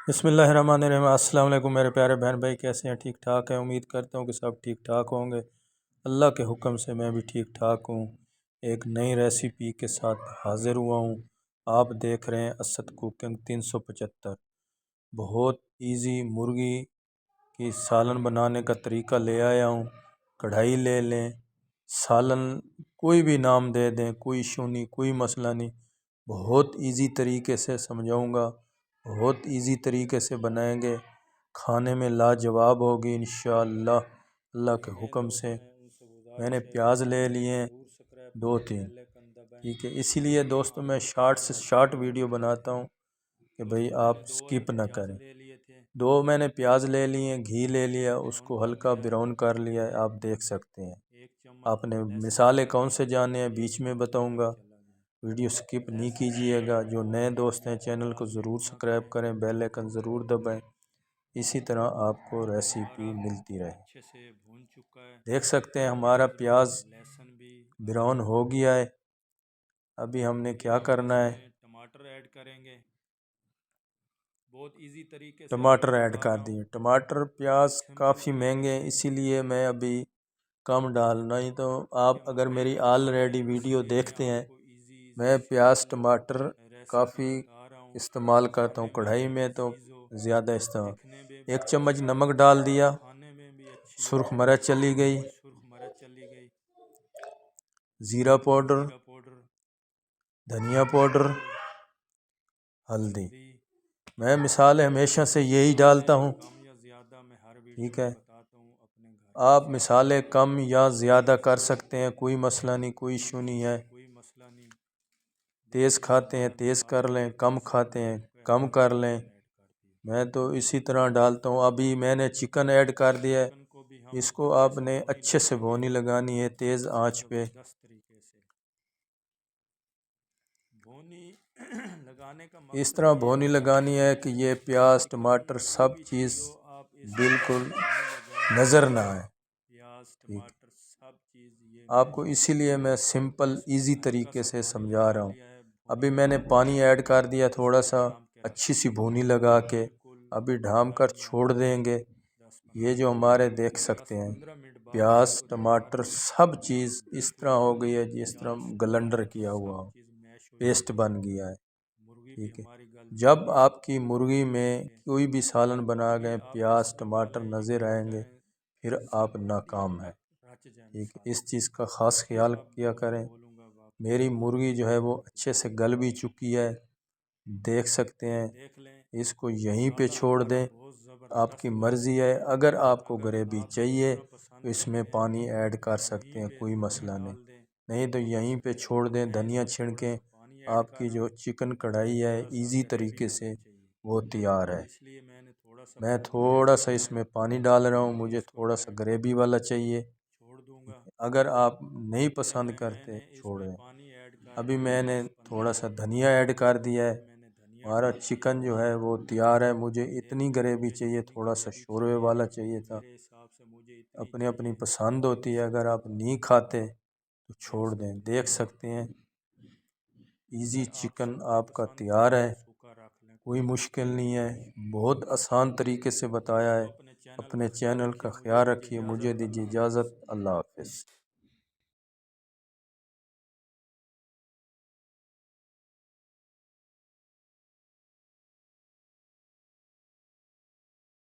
बिस्मिल्लाहिर्रहमानिर्रहीम। अस्सलाम वालेकुम मेरे प्यारे बहन भाई, कैसे हैं? ठीक ठाक हैं? उम्मीद करता हूँ कि सब ठीक ठाक होंगे। अल्लाह के हुक्म से मैं भी ठीक ठाक हूँ। एक नई रेसिपी के साथ हाज़िर हुआ हूँ। आप देख रहे हैं असद कुकिंग 375। बहुत इजी मुर्गी की सालन बनाने का तरीका ले आया हूँ। कढ़ाई ले लें, सालन कोई भी नाम दे दें, कोई इशू नहीं, कोई मसला नहीं। बहुत इजी तरीके से समझाऊंगा, बहुत इजी तरीके से बनाएंगे, खाने में लाजवाब होगी इंशाअल्लाह अल्लाह के हुक्म से। मैंने प्याज ले लिए 2-3, ठीक है। इसीलिए दोस्तों मैं शार्ट से शार्ट वीडियो बनाता हूँ कि भाई आप स्किप ना करें। 2 मैंने प्याज ले लिए, घी ले लिया, उसको हल्का ब्राउन कर लिया है, आप देख सकते हैं। आपने मिसाले कौन से जाने हैं बीच में बताऊंगा, वीडियो स्किप नहीं कीजिएगा। जो नए दोस्त हैं चैनल को ज़रूर सब्सक्राइब करें, बेल आइकन ज़रूर दबाएं, इसी तरह आपको रेसिपी मिलती रहे। देख सकते हैं हमारा प्याज ब्राउन हो गया है। अभी हमने क्या करना है, टमाटर ऐड करेंगे। बहुत इजी तरीके से टमाटर ऐड कर दिए। टमाटर प्याज काफ़ी महंगे हैं, इसीलिए मैं अभी कम डालना ही। तो आप अगर मेरी ऑलरेडी वीडियो देखते हैं, मैं प्याज टमाटर काफ़ी इस्तेमाल करता हूँ कढ़ाई में, तो ज़्यादा इस्तेमाल। 1 चम्मच नमक डाल दिया, सुर्ख मिर्च चली गई, ज़ीरा पाउडर, धनिया पाउडर, हल्दी। मैं मिसाल हमेशा से यही डालता हूँ, ठीक है। आप मिसाले कम या ज़्यादा कर सकते हैं, कोई मसला नहीं, कोई इशू नहीं है। तेज़ खाते हैं तेज़ कर लें, कम खाते हैं कम कर लें। मैं तो इसी तरह डालता हूँ। अभी मैंने चिकन ऐड कर दिया है, इसको आपने अच्छे से भुनी लगानी है तेज़ आंच पे। इस तरह भुनी लगानी है कि ये प्याज टमाटर सब चीज़ बिल्कुल नज़र ना आए, ठीक। आपको इसीलिए मैं सिंपल इजी तरीके से समझा रहा हूँ। अभी मैंने पानी ऐड कर दिया थोड़ा सा, अच्छी सी भुनी लगा के अभी ढाम कर छोड़ देंगे। ये जो हमारे देख सकते हैं प्याज टमाटर सब चीज़ इस तरह हो गई है जिस तरह गलंडर किया हुआ हो, पेस्ट बन गया है, ठीक है। जब आपकी मुर्गी में कोई भी सालन बना गए प्याज टमाटर नज़र आएंगे, फिर आप नाकाम हैं, ठीक है। इस चीज़ का ख़ास ख्याल किया करें। मेरी मुर्गी जो है वो अच्छे से गल भी चुकी है, देख सकते हैं। इसको यहीं पे छोड़ दें, आपकी मर्ज़ी है। अगर आपको ग्रेवी चाहिए तो इसमें पानी ऐड कर सकते हैं, कोई मसला नहीं। नहीं तो यहीं पे छोड़ दें, धनिया छिड़कें, आपकी जो चिकन कढ़ाई है इजी तरीके से वो तैयार है। मैं थोड़ा सा इसमें पानी डाल रहा हूँ, मुझे थोड़ा सा ग्रेवी वाला चाहिए। अगर आप नहीं पसंद करते छोड़ दें। अभी मैंने थोड़ा सा धनिया ऐड कर दिया है। हमारा चिकन जो है वो तैयार है। मुझे इतनी ग्रेवी चाहिए, थोड़ा सा शोरबे वाला चाहिए था। अपनी अपनी पसंद होती है, अगर आप नहीं खाते तो छोड़ दें। देख सकते हैं इजी चिकन आपका तैयार है, कोई मुश्किल नहीं है, बहुत आसान तरीके से बताया है। अपने चैनल का ख्याल रखिए। मुझे दीजिए इजाज़त। अल्लाह हाफ़िज़।